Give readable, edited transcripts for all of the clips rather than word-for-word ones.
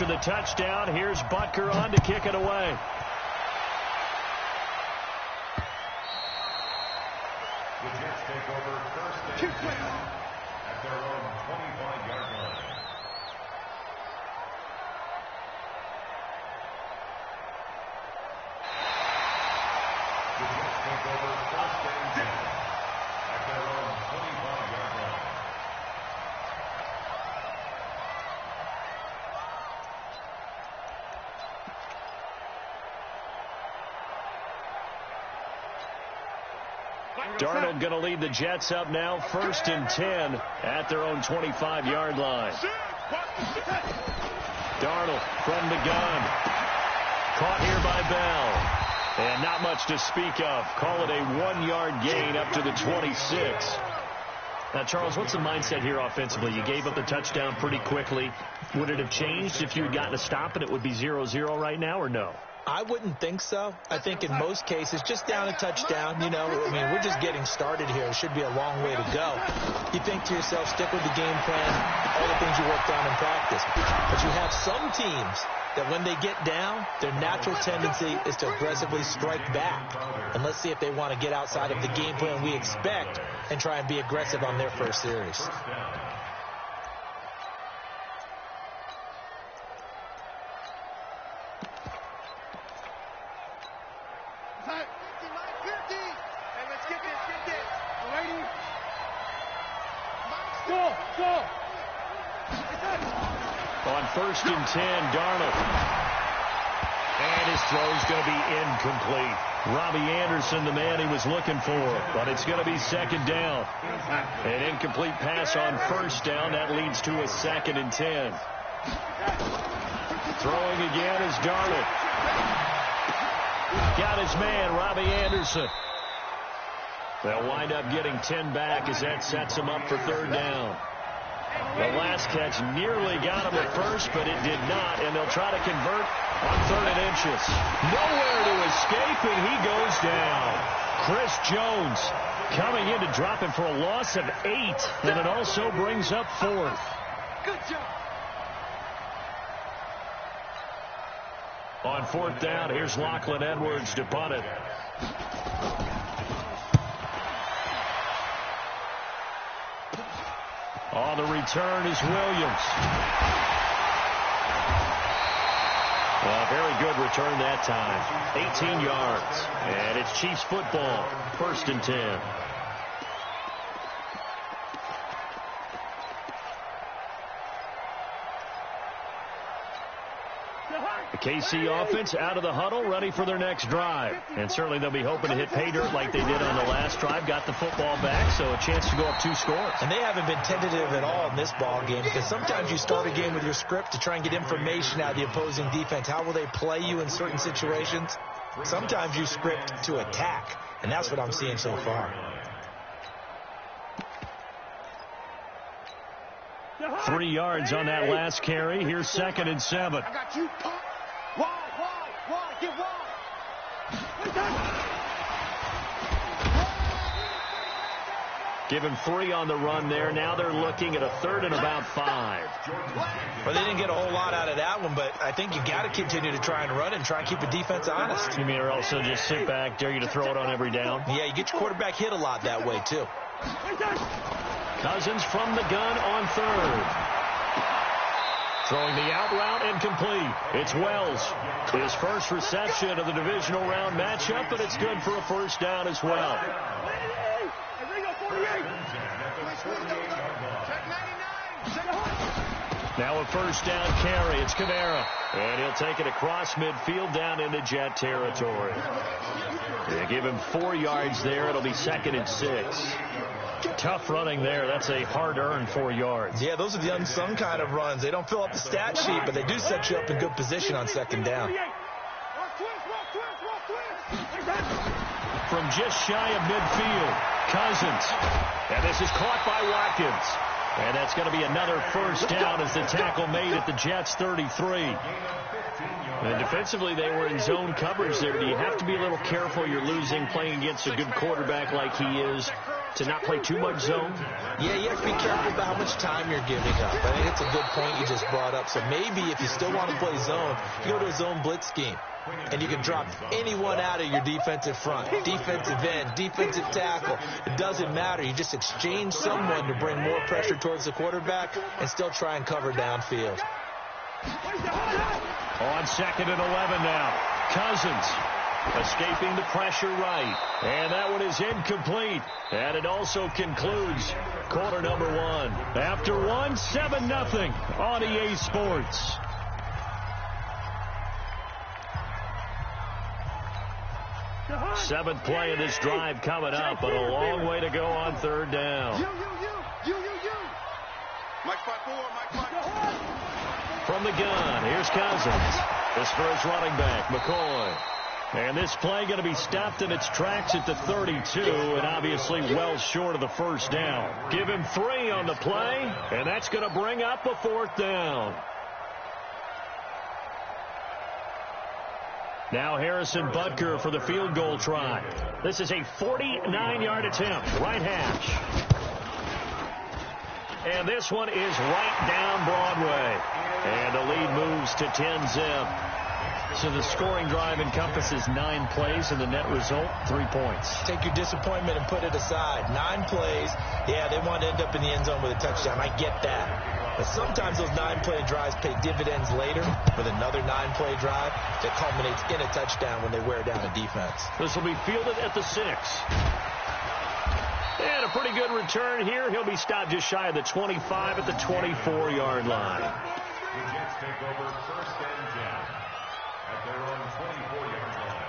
after the touchdown. Here's Butker on to kick it away. The Jets take over first and 10 at their own 25-yard line. The Jets take over first and 10 at their own 25-yard line. Darnold going to lead the Jets up now, first and 10 at their own 25-yard line. Darnold from the gun. Caught here by Bell. And not much to speak of. Call it a 1-yard gain up to the 26. Now, Charles, what's the mindset here offensively? You gave up the touchdown pretty quickly. Would it have changed if you had gotten a stop and it would be 0-0 right now, or no? I wouldn't think so. I think in most cases, just down a touchdown, you know, I mean, we're just getting started here. It should be a long way to go. You think to yourself, stick with the game plan, all the things you worked on in practice. But you have some teams that when they get down, their natural tendency is to aggressively strike back. And let's see if they want to get outside of the game plan we expect and try and be aggressive on their first series. On first and 10, Darnold. And his throw's going to be incomplete. Robbie Anderson, the man he was looking for. But it's going to be second down. An incomplete pass on first down. That leads to a 2nd and 10. Throwing again is Darnold. Got his man, Robbie Anderson. They'll wind up getting 10 back as that sets him up for third down. The last catch nearly got him at first, but it did not, and they'll try to convert on 3rd and inches. Nowhere to escape, and he goes down. Chris Jones coming in to drop him for a loss of 8, and it also brings up 4th. Good job. On 4th down, here's Lachlan Edwards to punt it. On the return is Williams. A very good return that time. 18 yards. And it's Chiefs football. 1st and 10. The KC offense out of the huddle, ready for their next drive. And certainly they'll be hoping to hit pay dirt like they did on the last drive. Got the football back, so a chance to go up 2 scores. And they haven't been tentative at all in this ball game, because sometimes you start a game with your script to try and get information out of the opposing defense. How will they play you in certain situations? Sometimes you script to attack, and that's what I'm seeing so far. 3 yards on that last carry. Here's 2nd and 7. I got you. Wide, get wide. Give him 3 on the run there. Now they're looking at a 3rd and about 5. Well, they didn't get a whole lot out of that one, but I think you got to continue to try and run and try and keep the defense honest. You mean or also just sit back, dare you to throw it on every down? Yeah, you get your quarterback hit a lot that way, too. Cousins from the gun on 3rd. Throwing the out route and complete. It's Wells. His first reception of the divisional round matchup, but it's good for a first down as well. Now a first down carry. It's Kamara. And he'll take it across midfield down into Jet territory. They give him 4 yards there. It'll be 2nd and 6. Tough running there. That's a hard-earned 4 yards. Yeah, those are the unsung kind of runs. They don't fill up the stat sheet, but they do set you up in good position on 2nd down. From just shy of midfield, Cousins. And this is caught by Watkins. And that's going to be another first down as the tackle made at the Jets' 33. And defensively, they were in zone coverage there. Do you have to be a little careful? You're losing playing against a good quarterback like he is. to not play too much zone? Yeah, you have to be careful about how much time you're giving up. I think it's a good point you just brought up. So maybe if you still want to play zone, you go to a zone blitz scheme. And you can drop anyone out of your defensive front, defensive end, defensive tackle. It doesn't matter. You just exchange someone to bring more pressure towards the quarterback and still try and cover downfield. On 2nd and 11 now. Cousins escaping the pressure right. And that one is incomplete. And it also concludes quarter number 1. After 1, 7-0 on EA Sports. Seventh play of this drive coming up, but a long way to go on 3rd down. From the gun, here's Cousins. This for his running back, McCoy. And this play going to be stopped in its tracks at the 32, and obviously well short of the 1st down. Give him 3 on the play, and that's going to bring up a 4th down. Now Harrison Butker for the field goal try. This is a 49-yard attempt, right hash. And this one is right down Broadway. And the lead moves to 10-zip. So the scoring drive encompasses 9 plays, and the net result, 3 points. Take your disappointment and put it aside. 9 plays. Yeah, they want to end up in the end zone with a touchdown. I get that. But sometimes those 9-play drives pay dividends later with another 9-play drive that culminates in a touchdown when they wear down a defense. This will be fielded at the 6. And a pretty good return here. He'll be stopped just shy of the 25 at the 24-yard line. The Jets take over 1st and 10 at their own 24-yard line.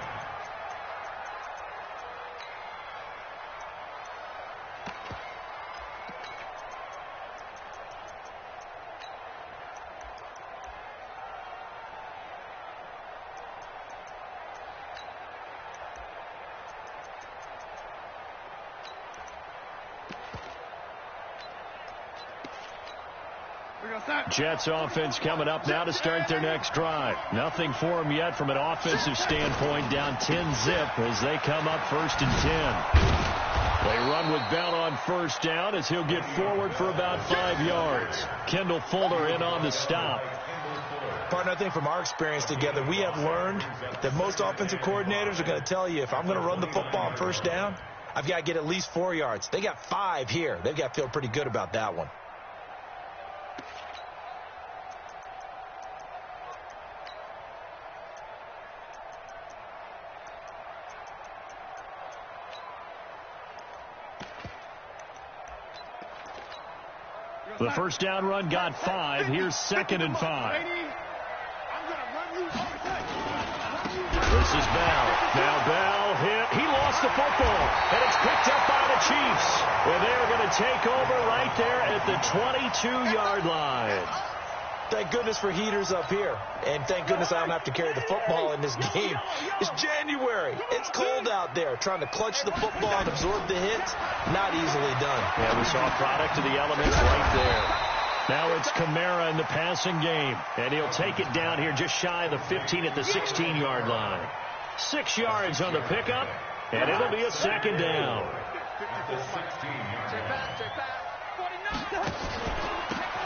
Jets offense coming up now to start their next drive. Nothing for them yet from an offensive standpoint, down 10-zip as they come up 1st and 10. They run with Bell on 1st down as he'll get forward for about 5 yards. Kendall Fuller in on the stop. Partner, I think from our experience together, we have learned that most offensive coordinators are going to tell you, if I'm going to run the football on 1st down, I've got to get at least 4 yards. They got 5 here. They've got to feel pretty good about that one. The 1st down run got 5. Here's 2nd and 5. This is Bell. Now Bell hit. He lost the football. And it's picked up by the Chiefs. And they're going to take over right there at the 22-yard line. Thank goodness for heaters up here. And thank goodness I don't have to carry the football in this game. It's January. It's cold out there. Trying to clutch the football and absorb the hit, not easily done. Yeah, we saw a product of the elements right there. Now it's Kamara in the passing game. And he'll take it down here just shy of the 15 at the 16-yard line. 6 yards on the pickup, and it'll be a 2nd down.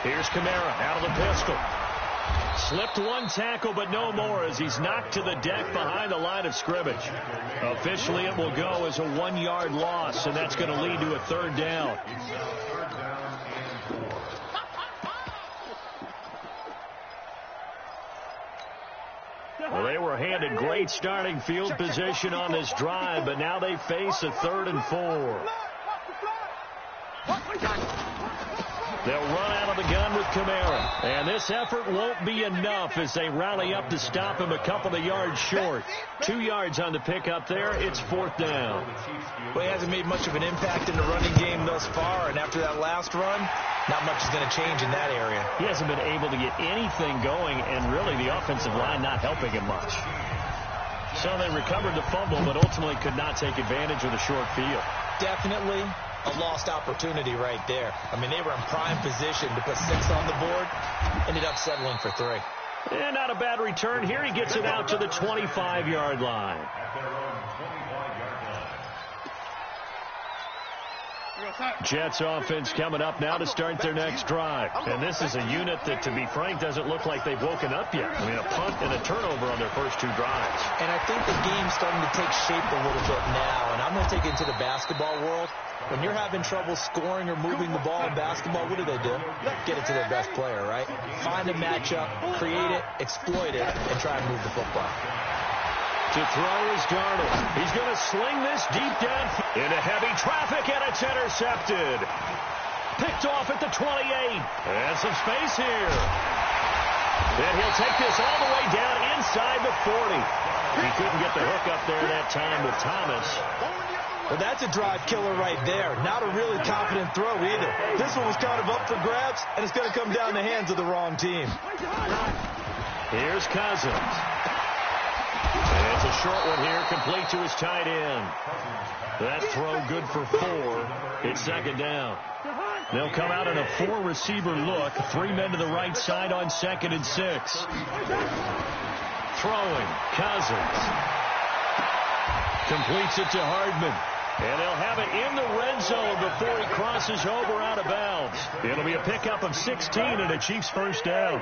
Here's Kamara out of the pistol. Slipped one tackle, but no more as he's knocked to the deck behind the line of scrimmage. Officially, it will go as a 1-yard loss, and that's going to lead to a 3rd down. Well, they were handed great starting field position on this drive, but now they face a 3rd and 4. They'll run out of the gun with Kamara. And this effort won't be enough as they rally up to stop him a couple of yards short. 2 yards on the pickup there. It's 4th down. Well, he hasn't made much of an impact in the running game thus far. And after that last run, not much is going to change in that area. He hasn't been able to get anything going, and really the offensive line not helping him much. So they recovered the fumble, but ultimately could not take advantage of the short field. Definitely a lost opportunity right there. I mean, they were in prime position to put 6 on the board. Ended up settling for 3. And not a bad return here. He gets it out to the 25-yard line. Jets offense coming up now to start their next drive. And this is a unit that, to be frank, doesn't look like they've woken up yet. I mean, a punt and a turnover on their first two drives. And I think the game's starting to take shape a little bit now. And I'm going to take it into the basketball world. When you're having trouble scoring or moving the ball in basketball, what do? Get it to their best player, right? Find a matchup, create it, exploit it, and try and move the football. To throw is Darnold. He's going to sling this deep down into heavy traffic, and it's intercepted. Picked off at the 28. And some space here. And he'll take this all the way down inside the 40. He couldn't get the hook up there that time with Thomas. Well, that's a drive killer right there. Not a really confident throw either. This one was kind of up for grabs, and it's going to come down the hands of the wrong team. Here's Cousins. And it's a short one here, complete to his tight end. That throw good for 4. It's second down. They'll come out in a 4-receiver look. 3 men to the right side on 2nd and 6. Throwing, Cousins. Completes it to Hardman. And they'll have it in the red zone before he crosses over out of bounds. It'll be a pickup of 16 and a Chiefs first down.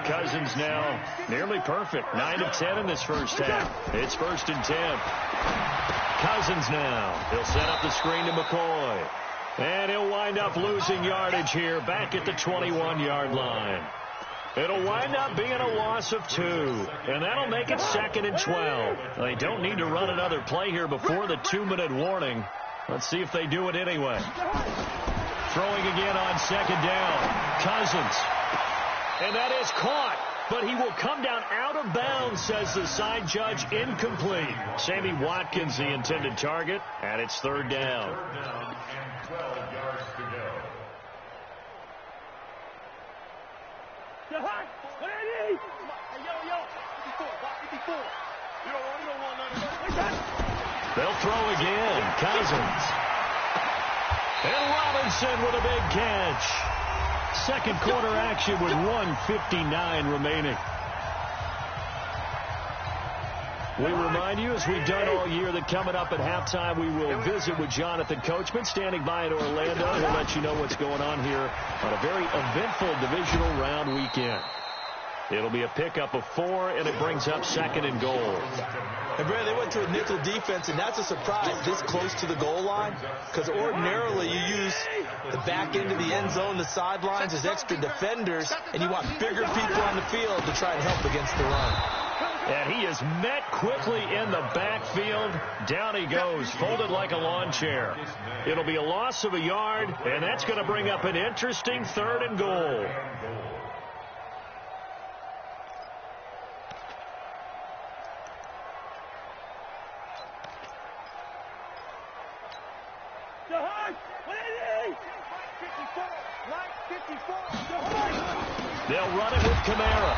Cousins now nearly perfect. 9 of 10 in this first half. It's 1st and 10. Cousins now. He'll set up the screen to McCoy. And he'll wind up losing yardage here back at the 21-yard line. It'll wind up being a loss of 2. And that'll make it 2nd and 12. They don't need to run another play here before the 2-minute warning. Let's see if they do it anyway. Throwing again on 2nd down. Cousins. And that is caught. But he will come down out of bounds, says the side judge. Incomplete. Sammy Watkins, the intended target. And it's 3rd down. 12 yards to go. They'll throw again. Cousins. And Robinson with a big catch. Second quarter action with 1:59 remaining. We remind you, as we've done all year, that coming up at halftime, we will visit with Jonathan Coachman, standing by in Orlando. He'll let you know what's going on here on a very eventful divisional round weekend. It'll be a pickup of 4, and it brings up 2nd and goal. And, Brad, they went to a nickel defense, and that's a surprise this close to the goal line, because ordinarily you use the back end of the end zone, the sidelines, as extra defenders, and you want bigger people on the field to try and help against the run. And he is met quickly in the backfield. Down he goes, folded like a lawn chair. It'll be a loss of a yard, and that's going to bring up an interesting 3rd and goal. They'll run it with Kamara.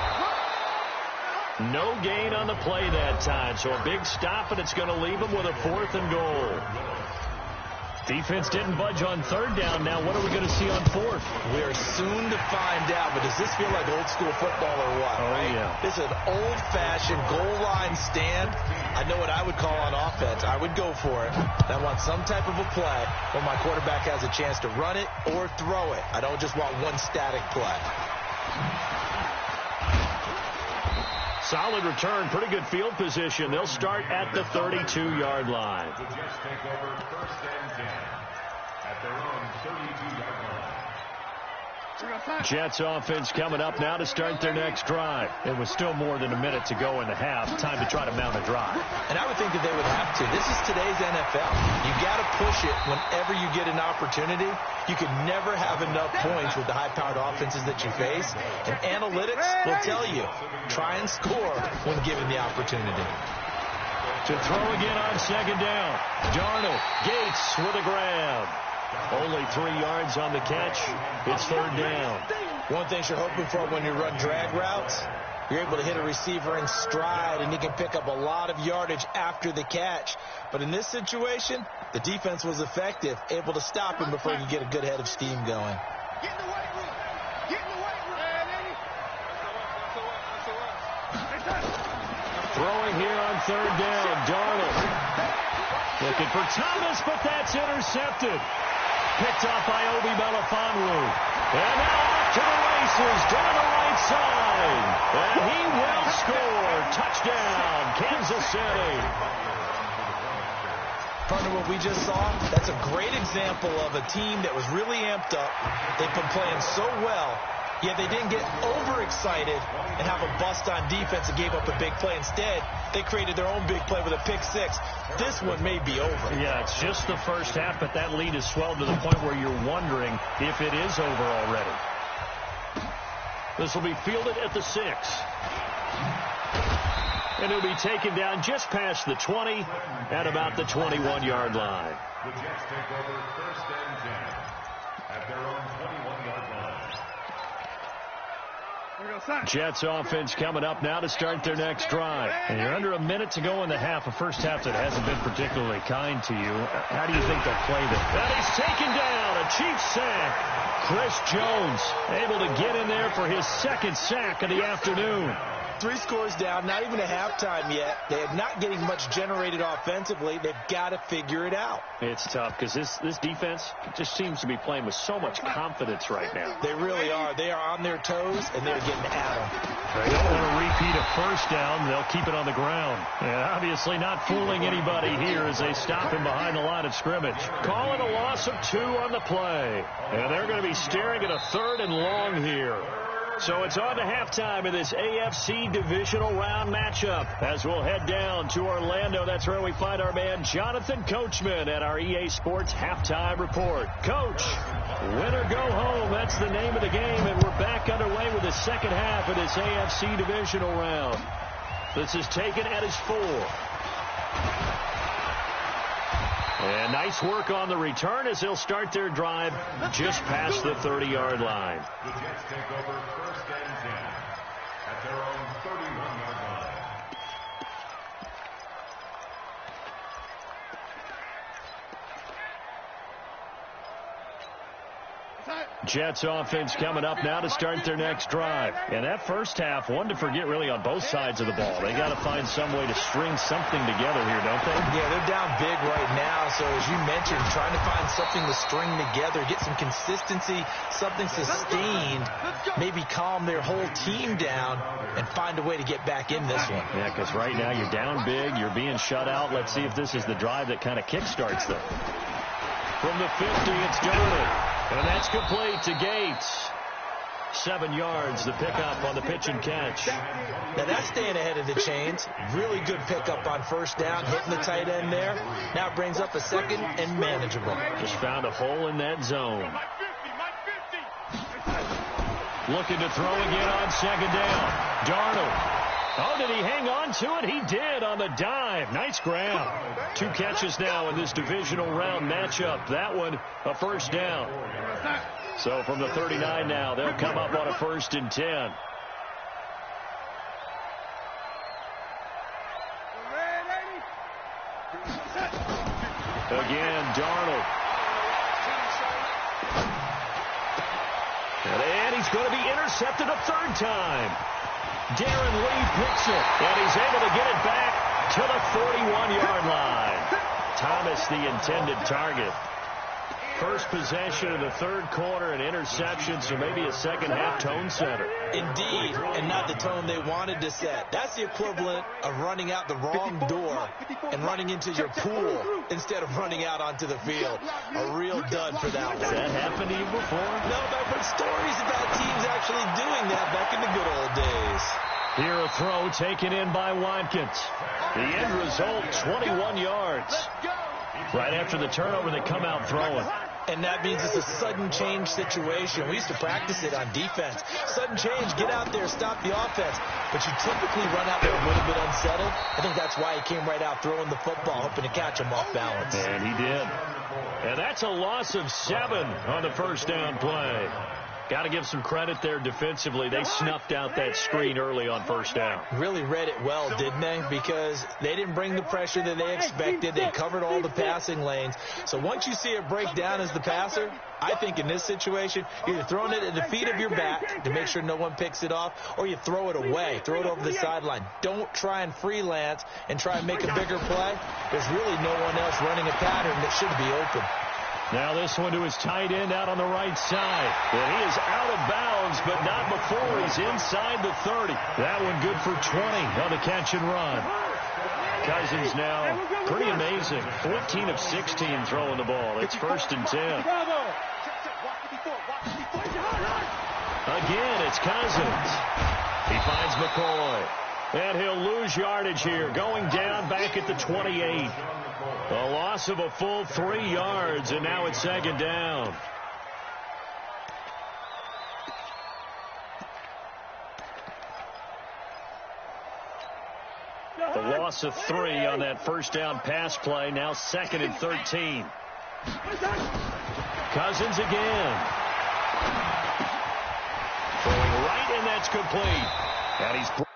No gain on the play that time, so a big stop, and it's going to leave them with a 4th and goal. Defense didn't budge on 3rd down. Now what are we going to see on 4th? We're soon to find out, but does this feel like old school football or what? Oh, right? Yeah. This is an old-fashioned goal line stand. I know what I would call on offense. I would go for it. I want some type of a play where my quarterback has a chance to run it or throw it. I don't just want one static play. Solid return, pretty good field position. They'll start at the 32-yard line. The Jets take over 1st and 10 at their own 32-yard line. Jets offense coming up now to start their next drive. It was still more than a minute to go in the half. Time to try to mount a drive. And I would think that they would have to. This is today's NFL. You got to push it whenever you get an opportunity. You can never have enough points with the high-powered offenses that you face. And analytics will tell you, try and score when given the opportunity. To throw again on 2nd down. Darnold, Gates with a grab. Only 3 yards on the catch. It's 3rd down. One thing you're hoping for when you run drag routes, you're able to hit a receiver in stride, and he can pick up a lot of yardage after the catch. But in this situation, the defense was effective, able to stop him before you get a good head of steam going. Get in the weight room. Get in the weight room. Throwing here on 3rd down. Darnold. Looking for Thomas, but that's intercepted. Picked off by Obi Melifonwu. And now off to the races down the right side. And he will score. Touchdown, Kansas City. Partner, what we just saw, that's a great example of a team that was really amped up. They've been playing so well, yet they didn't get overexcited and have a bust on defense and gave up a big play. Instead, they created their own big play with a pick six. This one may be over. Yeah, it's just the first half, but that lead has swelled to the point where you're wondering if it is over already. This will be fielded at the 6. And he'll be taken down just past the 20 at about the 21-yard line. The Jets take over 1st and 10 at their own 21-yard line. Jets offense coming up now to start their next drive. And you're under a minute to go in the half, a first half that hasn't been particularly kind to you. How do you think they'll play this? And he's taken down, a Chiefs sack. Chris Jones able to get in there for his second sack of the afternoon. 3 scores down, not even a halftime yet. They are not getting much generated offensively. They've got to figure it out. It's tough because this defense just seems to be playing with so much confidence right now. They really are. They are on their toes, and they're getting at them. They don't want to repeat a first down. They'll keep it on the ground. And obviously not fooling anybody here as they stop him behind the line of scrimmage. Calling a loss of 2 on the play. And they're going to be staring at a 3rd and long here. So it's on to halftime of this AFC Divisional round matchup as we'll head down to Orlando. That's where we find our man Jonathan Coachman at our EA Sports Halftime Report. Coach, win or go home, that's the name of the game, and we're back underway with the second half of this AFC Divisional round. This is taken at his 4. And nice work on the return as they'll start their drive just past the 30-yard line. The Jets take over 1st and 10 at their own 31-yard line. Jets offense coming up now to start their next drive. And that first half, one to forget really on both sides of the ball. They got to find some way to string something together here, don't they? Yeah, they're down big right now. So as you mentioned, trying to find something to string together, get some consistency, something sustained, maybe calm their whole team down and find a way to get back in this one. Yeah, because right now you're down big, you're being shut out. Let's see if this is the drive that kind of kickstarts them. From the 50, it's Darnold. And that's complete to Gates. 7 yards, the pickup on the pitch and catch. Now that's staying ahead of the chains. Really good pickup on first down, hitting the tight end there. Now it brings up a 2nd and manageable. Just found a hole in that zone. Looking to throw again on 2nd down. Darnold. Oh, did he hang on to it? He did on the dive. Nice grab. 2 catches now in this divisional round matchup. That one, a first down. So from the 39 now, they'll come up on a 1st and 10. Again, Darnold. And he's going to be intercepted a 3rd time. Darren Lee picks it, and he's able to get it back to the 41-yard line. Thomas, the intended target. First possession of the 3rd quarter, an interception, so maybe a second-half tone setter. Indeed, and not the tone they wanted to set. That's the equivalent of running out the wrong door and running into your pool instead of running out onto the field. A real dud for that one. Has that happened to you before? No, but I've heard stories about teams actually doing that back in the good old days. Here a throw taken in by Watkins. The end result, 21 yards. Right after the turnover, they come out throwing. And that means it's a sudden change situation. We used to practice it on defense. Sudden change, get out there, stop the offense. But you typically run out there a little bit unsettled. I think that's why he came right out throwing the football, hoping to catch him off balance. And he did. And that's a loss of 7 on the first down play. Got to give some credit there defensively. They snuffed out that screen early on first down. Really read it well, didn't they? Because they didn't bring the pressure that they expected. They covered all the passing lanes. So once you see it break down as the passer, I think in this situation, you're either throwing it at the feet of your back to make sure no one picks it off, or you throw it away, throw it over the sideline. Don't try and freelance and try and make a bigger play. There's really no one else running a pattern that should be open. Now this one to his tight end out on the right side. And he is out of bounds, but not before he's inside the 30. That one good for 20 on the catch and run. Cousins now pretty amazing. 14 of 16 throwing the ball. It's 1st and 10. Again, it's Cousins. He finds McCoy. And he'll lose yardage here, going down back at the 28. A loss of a full 3 yards, and now it's 2nd down. The loss of 3 on that first down pass play, now 2nd and 13. Cousins again. Throwing right, and that's complete. And he's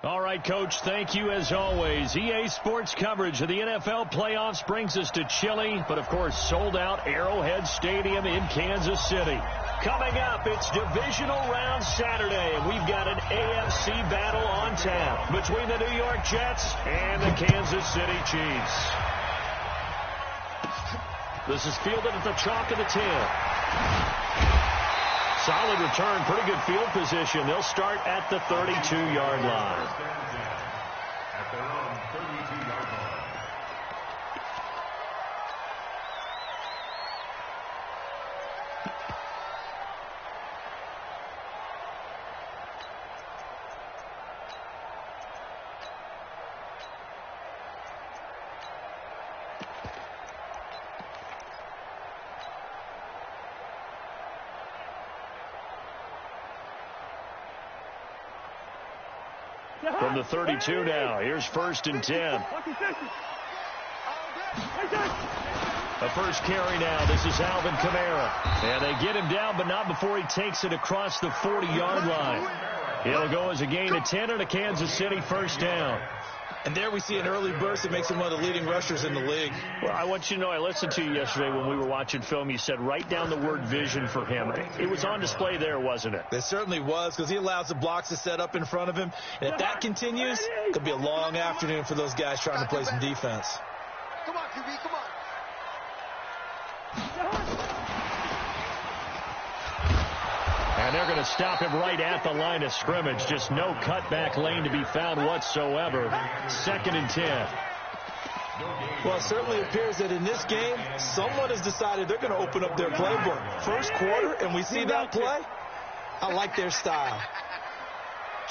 All right, Coach, thank you as always. EA Sports coverage of the NFL playoffs brings us to chilly, but of course sold-out Arrowhead Stadium in Kansas City. Coming up, it's Divisional Round Saturday, and we've got an AFC battle on tap between the New York Jets and the Kansas City Chiefs. This is fielded at the chalk of the 10. Solid return, pretty good field position. They'll start at the 32-yard line. At their own 32-yard line. From the 32 now, here's 1st and 10. A first carry now. This is Alvin Kamara. And they get him down, but not before he takes it across the 40-yard line. It'll go as a gain of 10 and a Kansas City first down. And there we see an early burst that makes him one of the leading rushers in the league. Well, I want you to know, I listened to you yesterday when we were watching film. You said write down the word vision for him. It was on display there, wasn't it? It certainly was, because he allows the blocks to set up in front of him. And if that continues, it could be a long afternoon for those guys trying to play some defense. Come on, QB, come on. And they're going to stop him right at the line of scrimmage. Just no cutback lane to be found whatsoever. 2nd and 10. Well, it certainly appears that in this game, someone has decided they're going to open up their playbook. First quarter, and we see that play. I like their style.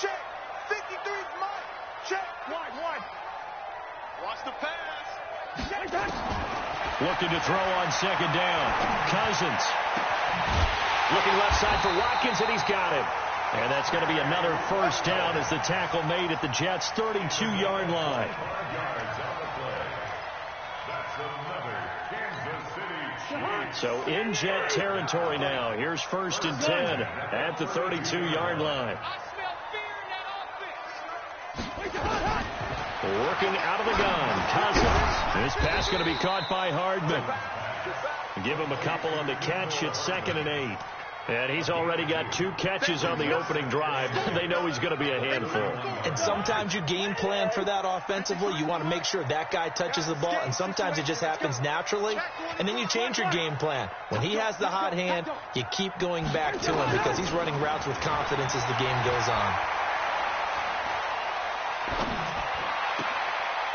Check. 53's mine. Check. One. Watch the pass. Looking to throw on 2nd down. Cousins. Looking left side for Watkins, and he's got him. And that's going to be another first down as the tackle made at the Jets' 32-yard line. So in Jet territory now. Here's 1st and 10 at the 32-yard line. I smell fear in that offense. Working out of the gun. Cousins. This pass going to be caught by Hardman. Give him a couple on the catch. It's 2nd and 8. And he's already got 2 catches on the opening drive. They know he's going to be a handful. And sometimes you game plan for that offensively. You want to make sure that guy touches the ball, and sometimes it just happens naturally. And then you change your game plan. When he has the hot hand, you keep going back to him because he's running routes with confidence as the game goes on.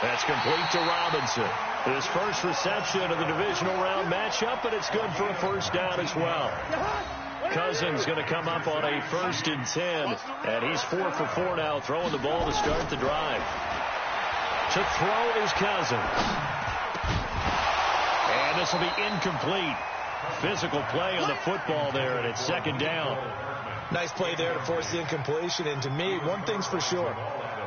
That's complete to Robinson. His first reception of the divisional round matchup, but it's good for a first down as well. Cousins going to come up on a 1st and 10, and he's 4 for 4 now, throwing the ball to start the drive. To throw is Cousins. And this will be incomplete. Physical play on the football there, and it's 2nd down. Nice play there to force the incompletion, and to me, one thing's for sure.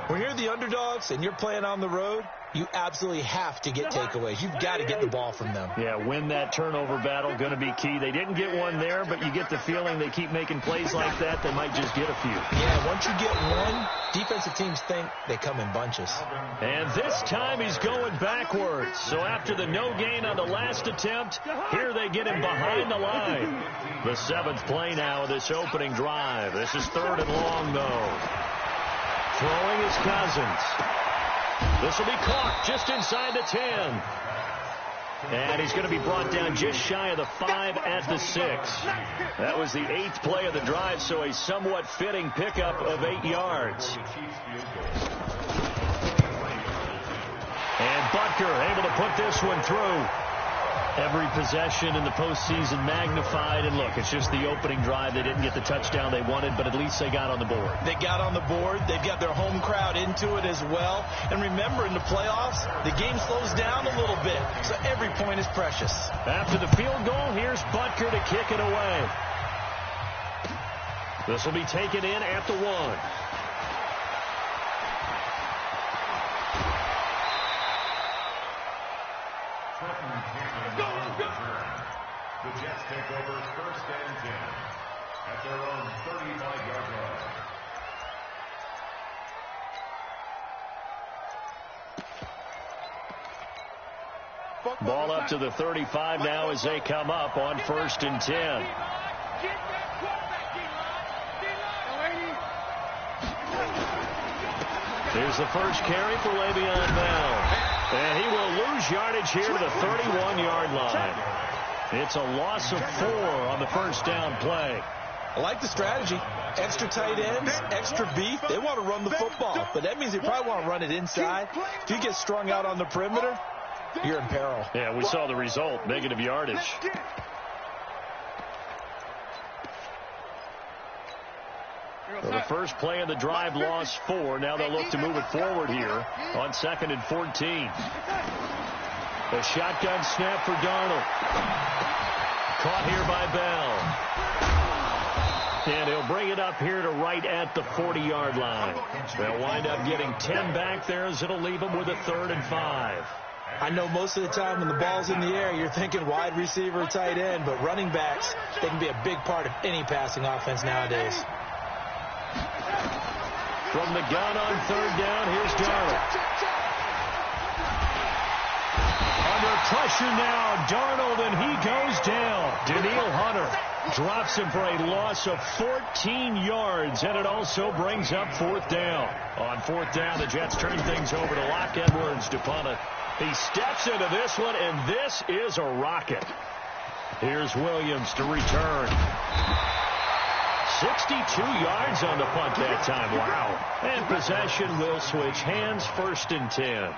When you're the underdogs and you're playing on the road, you absolutely have to get takeaways. You've got to get the ball from them. Yeah, win that turnover battle, going to be key. They didn't get one there, but you get the feeling they keep making plays like that, they might just get a few. Yeah, once you get one, defensive teams think they come in bunches. And this time he's going backwards. So after the no gain on the last attempt, here they get him behind the line. The 7th play now of this opening drive. This is 3rd and long, though. Throwing is Cousins. This will be caught just inside the 10. And he's going to be brought down just shy of the 5 at the 6. That was the 8th play of the drive, so a somewhat fitting pickup of 8 yards. And Butker able to put this one through. Every possession in the postseason magnified. And look, it's just the opening drive. They didn't get the touchdown they wanted, but at least they got on the board. They got on the board. They've got their home crowd into it as well. And remember, in the playoffs, the game slows down a little bit, so every point is precious. After the field goal, here's Butker to kick it away. This will be taken in at the 1. The Jets take over 1st and 10 at their own 35-yard line. Ball up to the 35 now as they come up on 1st and 10. Here's the first carry for Le'Veon Bell. And he will lose yardage here to the 31-yard line. It's a loss of 4 on the first down play. I like the strategy. Extra tight ends, extra beef. They want to run the football, but that means they probably want to run it inside. If you get strung out on the perimeter, you're in peril. Yeah, we saw the result, negative yardage. So the first play of the drive lost 4. Now they'll look to move it forward here on 2nd and 14. A shotgun snap for Darnold. Caught here by Bell. And he'll bring it up here to right at the 40-yard line. They'll wind up getting 10 back there as it'll leave them with a 3rd and 5. I know most of the time when the ball's in the air, you're thinking wide receiver, tight end, but running backs, they can be a big part of any passing offense nowadays. From the gun on 3rd down, here's Darnold. Under pressure now, Darnold, and he goes down. Danielle Hunter drops him for a loss of 14 yards, and it also brings up 4th down. On 4th down, the Jets turn things over to Locke Edwards to punt it. He steps into this one, and this is a rocket. Here's Williams to return. 62 yards on the punt that time. Wow. And possession will switch hands, 1st and 10.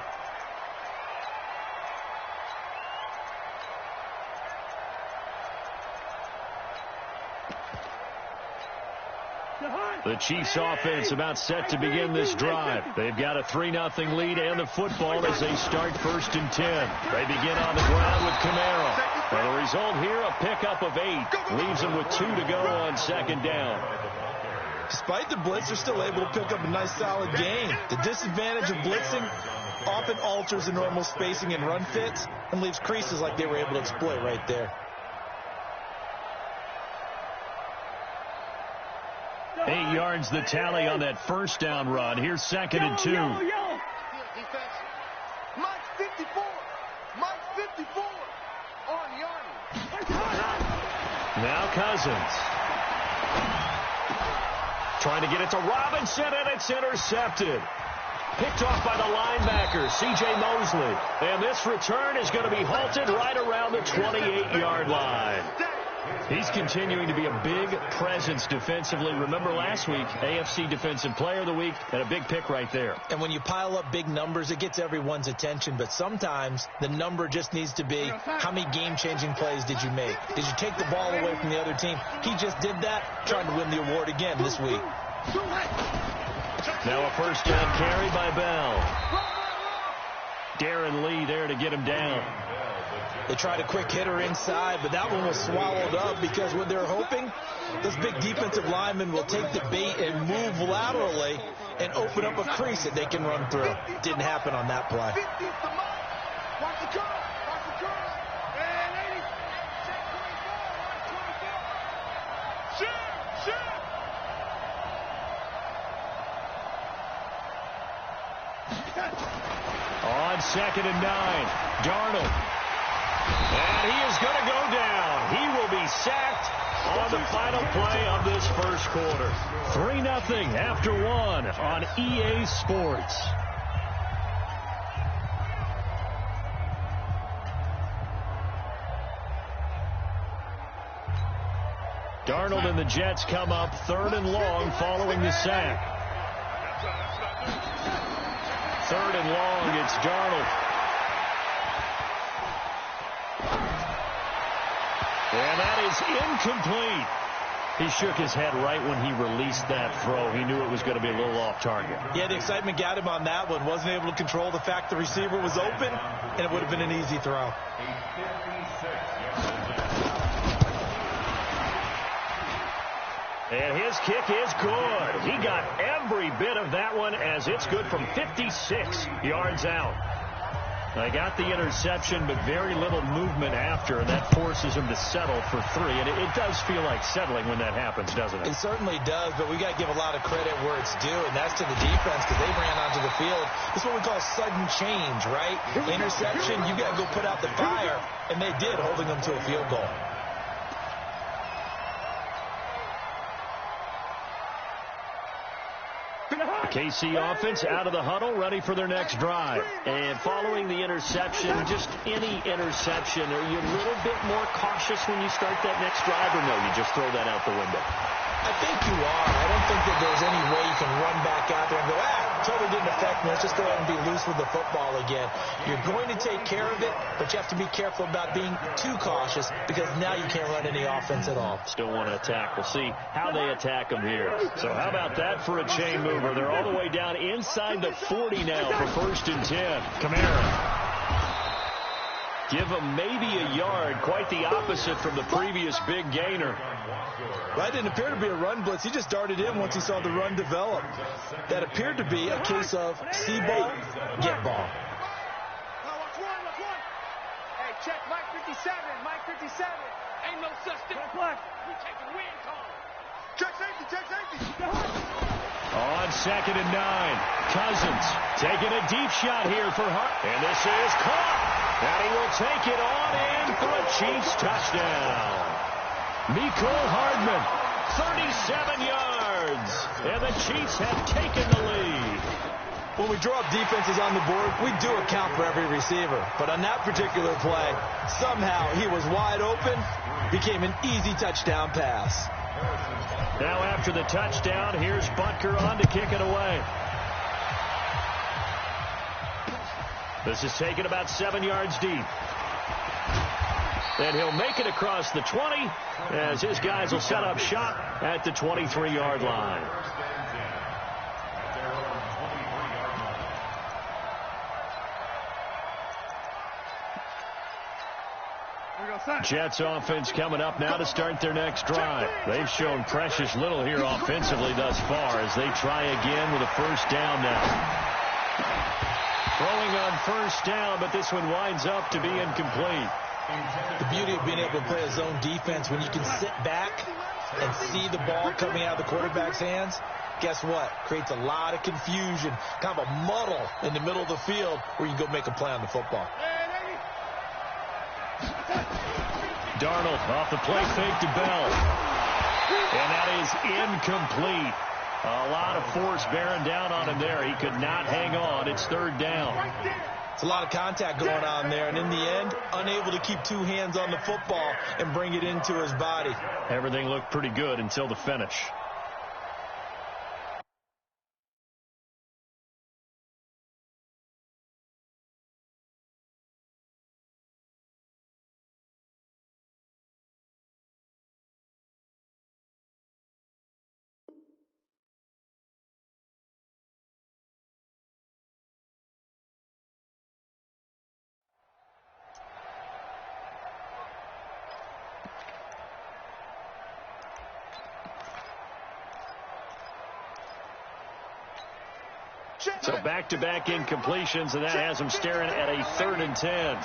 The Chiefs offense about set to begin this drive. They've got a 3-0 lead and the football as they start 1st and 10. They begin on the ground with Camaro. And the result here, a pickup of 8. Leaves them with 2 to go on 2nd down. Despite the blitz, they're still able to pick up a nice solid gain. The disadvantage of blitzing often alters the normal spacing and run fits and leaves creases like they were able to exploit right there. 8 yards the tally on that 1st down run. Here's 2nd and 2. Mike 54. Mike 54 on yardage. Now Cousins. Trying to get it to Robinson, and it's intercepted. Picked off by the linebacker, C.J. Mosley. And this return is going to be halted right around the 28-yard line. He's continuing to be a big presence defensively. Remember last week, AFC Defensive Player of the Week, and a big pick right there. And when you pile up big numbers, it gets everyone's attention. But sometimes the number just needs to be, how many game-changing plays did you make? Did you take the ball away from the other team? He just did that, trying to win the award again this week. Now a 1st down carry by Bell. Darren Lee there to get him down. They tried a quick hitter inside, but that one was swallowed up because what they're hoping, this big defensive lineman will take the bait and move laterally and open up a crease that they can run through. Didn't happen on that play. On 2nd and 9, Darnold. And he is going to go down. He will be sacked on the final play of this 1st quarter. 3-0 after 1 on EA Sports. Darnold and the Jets come up 3rd and long following the sack. 3rd and long, it's Darnold. And that is incomplete. He shook his head right when he released that throw. He knew it was going to be a little off target. Yeah, the excitement got him on that one. Wasn't able to control the fact the receiver was open, and it would have been an easy throw. And his kick is good. He got every bit of that one as it's good from 56 yards out. They got the interception, but very little movement after, and that forces them to settle for 3. And it does feel like settling when that happens, doesn't it? It certainly does, but we got to give a lot of credit where it's due, and that's to the defense because they ran onto the field. It's what we call sudden change, right? Interception, you got to go put out the fire, and they did, holding them to a field goal. KC offense out of the huddle, ready for their next drive. And following the interception, just any interception, are you a little bit more cautious when you start that next drive, or no, you just throw that out the window? I think you are. I don't think that there's any way you can run back out there and go, totally didn't affect me. Let's just go ahead and be loose with the football again. You're going to take care of it, but you have to be careful about being too cautious because now you can't run any offense at all. Still want to attack. We'll see how they attack them here. So how about that for a chain mover? They're all the way down inside the 40 now for 1st and 10. Kamara. Give him maybe a yard, quite the opposite from the previous big gainer. That didn't appear to be a run blitz. He just darted in once he saw the run develop. That appeared to be a case of see ball, get ball. Hey, check Mike 57. Mike 57. Ain't no such thing. We taking win call. Check safety. Check safety. On 2nd and 9, Cousins taking a deep shot here for Hart. And this is caught. And he will take it on in for a Chiefs touchdown. Mecole Hardman, 37 yards. And the Chiefs have taken the lead. When we draw up defenses on the board, we do account for every receiver. But on that particular play, somehow he was wide open, became an easy touchdown pass. Now after the touchdown, here's Butker on to kick it away. This is taken about 7 yards deep. And he'll make it across the 20 as his guys will set up shop at the 23-yard line. Jets offense coming up now to start their next drive. They've shown precious little here offensively thus far as they try again with a 1st down now. Throwing on 1st down, but this one winds up to be incomplete. The beauty of being able to play a zone defense when you can sit back and see the ball coming out of the quarterback's hands, guess what? Creates a lot of confusion, kind of a muddle in the middle of the field where you can go make a play on the football. Darnold off the play fake to Bell. And that is incomplete. A lot of force bearing down on him there. He could not hang on. It's 3rd down. It's a lot of contact going on there. And in the end, unable to keep 2 hands on the football and bring it into his body. Everything looked pretty good until the finish. So back-to-back incompletions, and that has them staring at a 3rd and 10.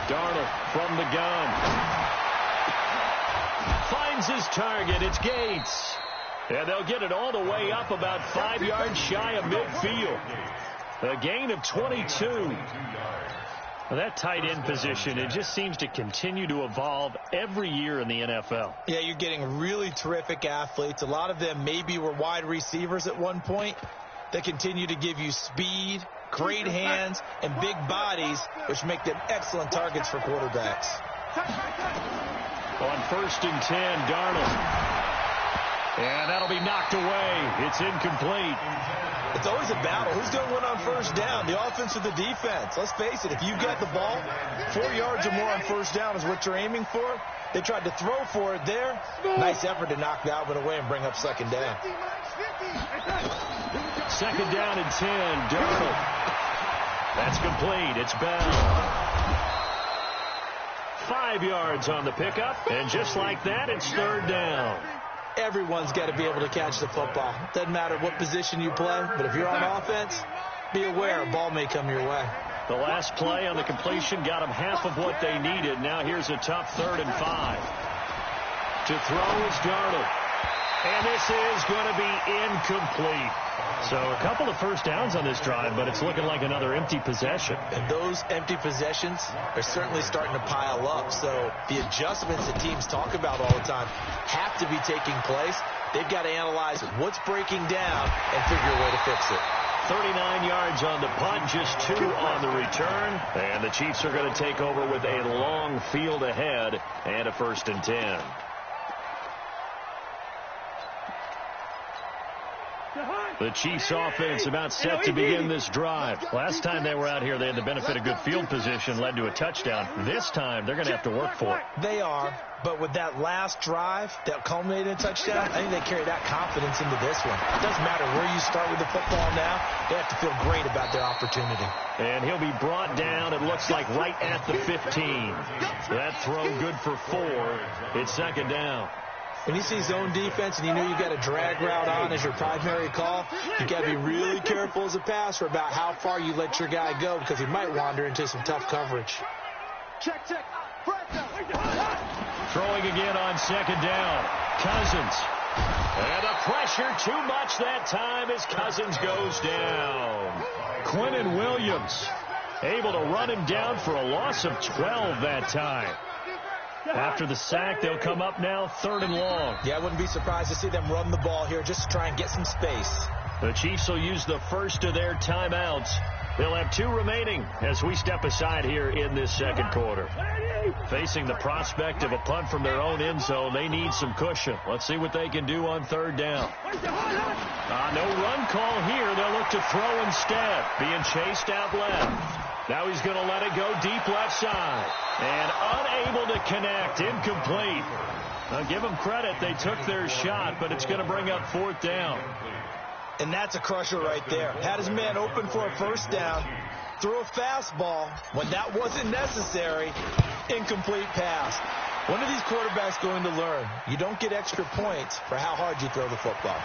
Darnold from the gun. Finds his target. It's Gates. And they'll get it all the way up about 5 yards shy of midfield. A gain of 22. Well, that tight end position, it just seems to continue to evolve every year in the NFL. Yeah, you're getting really terrific athletes. A lot of them maybe were wide receivers at one point. They continue to give you speed, great hands, and big bodies, which make them excellent targets for quarterbacks. On 1st and 10, Darnold. And that'll be knocked away. It's incomplete. It's always a battle. Who's going to win on 1st down, the offense or the defense? Let's face it, if you get the ball, 4 yards or more on 1st down is what you're aiming for. They tried to throw for it there. Nice effort to knock that one away and bring up 2nd down. 2nd down and 10, Darnold. That's complete. It's Bell. 5 yards on the pickup, and just like that, it's 3rd down. Everyone's got to be able to catch the football. Doesn't matter what position you play, but if you're on offense, be aware a ball may come your way. The last play on the completion got them half of what they needed. Now here's a tough 3rd and 5. To throw is Darnold. And this is going to be incomplete. So a couple of first downs on this drive, but it's looking like another empty possession. And those empty possessions are certainly starting to pile up. So the adjustments that teams talk about all the time have to be taking place. They've got to analyze what's breaking down and figure a way to fix it. 39 yards on the punt, just 2 on the return. And the Chiefs are going to take over with a long field ahead and a 1st and 10. The Chiefs offense about set to begin this drive. Last time they were out here, they had the benefit of good field position, led to a touchdown. This time, they're going to have to work for it. They are, but with that last drive that culminated in a touchdown, I think they carry that confidence into this one. It doesn't matter where you start with the football now. They have to feel great about their opportunity. And he'll be brought down, it looks like, right at the 15. That throw good for 4. It's 2nd down. When you see zone defense and you know you've got a drag route on as your primary call, you've got to be really careful as a passer about how far you let your guy go because he might wander into some tough coverage. Check. Throwing again on 2nd down. Cousins. And the pressure too much that time as Cousins goes down. Quinnen Williams able to run him down for a loss of 12 that time. After the sack, they'll come up now 3rd and long. Yeah, I wouldn't be surprised to see them run the ball here just to try and get some space. The Chiefs will use the first of their timeouts. They'll have 2 remaining as we step aside here in this 2nd quarter. Facing the prospect of a punt from their own end zone, they need some cushion. Let's see what they can do on 3rd down. No run call here. They'll look to throw instead. Being chased out left. Now he's going to let it go deep left side. And unable to connect. Incomplete. Now give them credit. They took their shot, but it's going to bring up 4th down. And that's a crusher right there. Had his man open for a 1st down. Threw a fastball when that wasn't necessary. Incomplete pass. When are these quarterbacks going to learn? You don't get extra points for how hard you throw the football.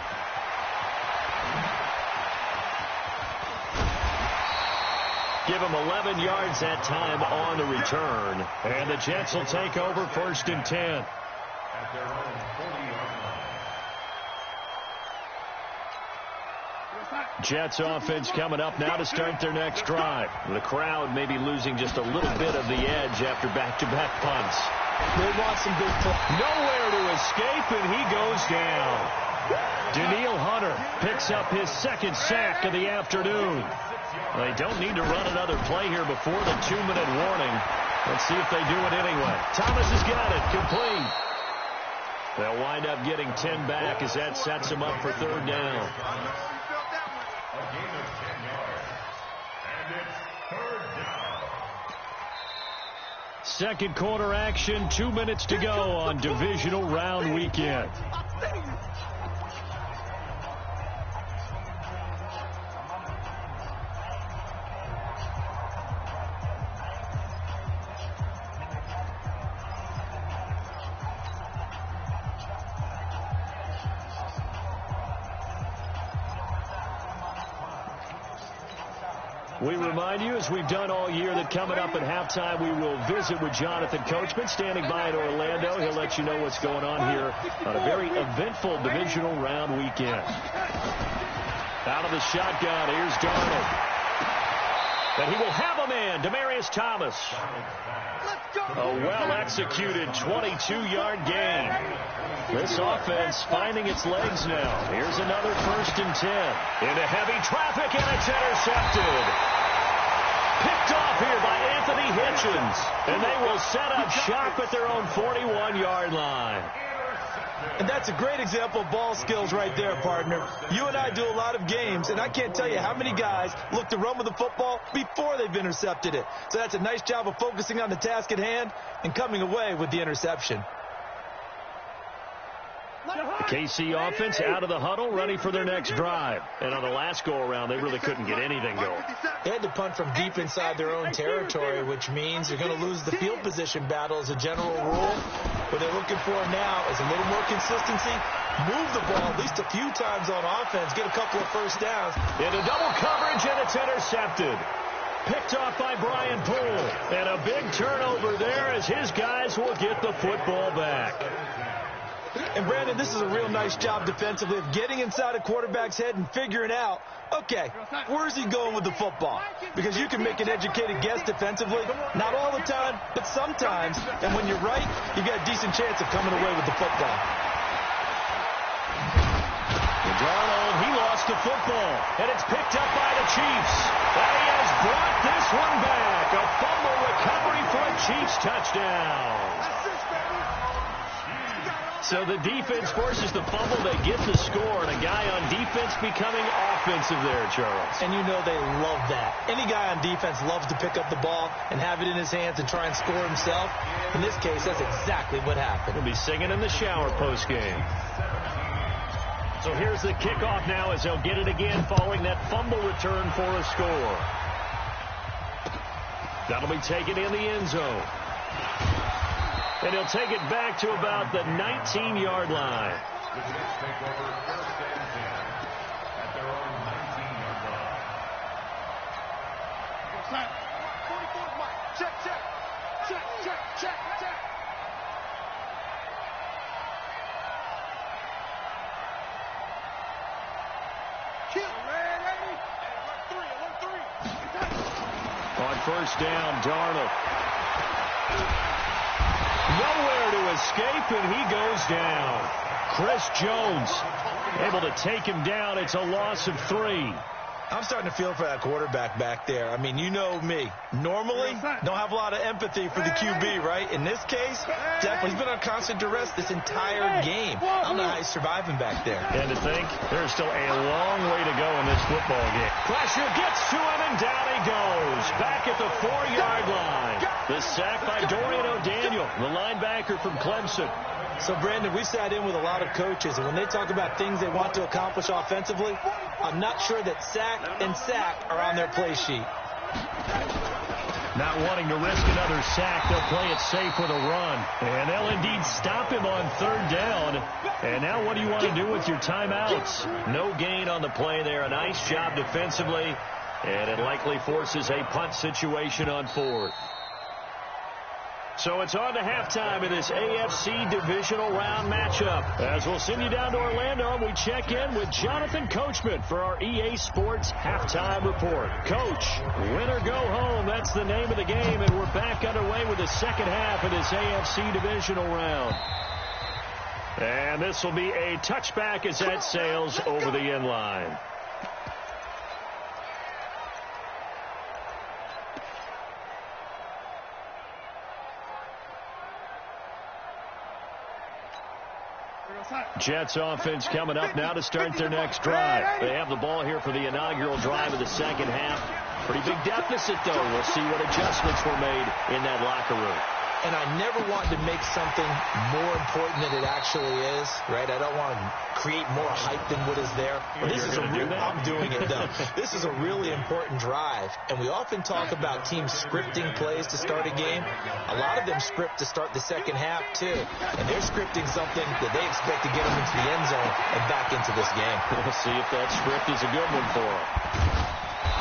Give him 11 yards that time on the return. And the Jets will take over 1st and 10. At their own 40-yard line. Jets offense coming up now to start their next drive. The crowd may be losing just a little bit of the edge after back-to-back punts. They want some big play. Nowhere to escape, and he goes down. Danielle Hunter picks up his 2nd sack of the afternoon. They don't need to run another play here before the 2-minute warning. Let's see if they do it anyway. Thomas has got it. Complete. They'll wind up getting 10 back as that sets them up for 3rd down. A gain of 10 yards. And it's 3rd down. 2nd quarter action, 2 minutes to go on Divisional Round Weekend. We remind you, as we've done all year, that coming up at halftime, we will visit with Jonathan Coachman, standing by in Orlando. He'll let you know what's going on here on a very eventful Divisional Round weekend. Out of the shotgun, here's Darnold. And he will have a man, Demaryius Thomas. A well-executed 22-yard gain. This offense finding its legs now. Here's another 1st and 10. Into heavy traffic, and it's intercepted. Picked off here by Anthony Hitchens. And they will set up shop at their own 41-yard line. And that's a great example of ball skills right there, partner. You and I do a lot of games, and I can't tell you how many guys look to run with the football before they've intercepted it. So that's a nice job of focusing on the task at hand and coming away with the interception. The KC offense out of the huddle, ready for their next drive. And on the last go-around, they really couldn't get anything going. They had to punt from deep inside their own territory, which means you're going to lose the field position battle as a general rule. What they're looking for now is a little more consistency move the ball at least a few times on offense, get a couple of first downs. Into double coverage, and it's intercepted. Picked off by Brian Poole. And a big turnover there as his guys will get the football back. And, Brandon, this is a real nice job defensively of getting inside a quarterback's head and figuring out, okay, where's he going with the football? Because you can make an educated guess defensively, not all the time, but sometimes. And when you're right, you've got a decent chance of coming away with the football. Darnold, he lost the football, and it's picked up by the Chiefs. And he has brought this one back. A fumble recovery for a Chiefs touchdown. So the defense forces the fumble. They get the score, and a guy on defense becoming offensive there, Charles. And you know they love that. Any guy on defense loves to pick up the ball and have it in his hands and try and score himself. In this case, that's exactly what happened. He'll be singing in the shower postgame. So here's the kickoff now as they'll get it again following that fumble return for a score. That'll be taken in the end zone. And he'll take it back to about the 19-yard line. The Jets take over first and 10 at their own 19-yard line. 44, Mike. Check, check. Check, check, check, check. Kill. Ready. On first down, Darnold. Nowhere to escape, and he goes down. Chris Jones able to take him down. It's a loss of 3. I'm starting to feel for that quarterback back there. I mean, you know me. Normally, don't have a lot of empathy for the QB, right? In this case, definitely. He's been on constant duress this entire game. I don't know how he's surviving back there. And to think, there's still a long way to go in this football game. Pressure gets to him, and down he goes. Back at the 4-yard line. The sack by Dorian O'Daniel, the linebacker from Clemson. So, Brandon, we sat in with a lot of coaches, and when they talk about things they want to accomplish offensively, I'm not sure that sack and sack are on their play sheet. Not wanting to risk another sack, they'll play it safe with a run. And they'll indeed stop him on third down. And now what do you want to do with your timeouts? No gain on the play there. A nice job defensively. And it likely forces a punt situation on fourth. So it's on to halftime in this AFC Divisional Round matchup. As we'll send you down to Orlando, we check in with Jonathan Coachman for our EA Sports Halftime Report. Coach, win or go home, that's the name of the game, and we're back underway with the second half of this AFC Divisional Round. And this will be a touchback as that sails over the end line. Jets offense coming up now to start their next drive. They have the ball here for the inaugural drive of the second half. Pretty big deficit, though. We'll see what adjustments were made in that locker room. And I never want to make something more important than it actually is, right? I don't want to create more hype than what is there. But this is I'm doing it, though. This is a really important drive. And we often talk about teams scripting plays to start a game. A lot of them script to start the second half, too. And they're scripting something that they expect to get them into the end zone and back into this game. We'll see if that script is a good one for them.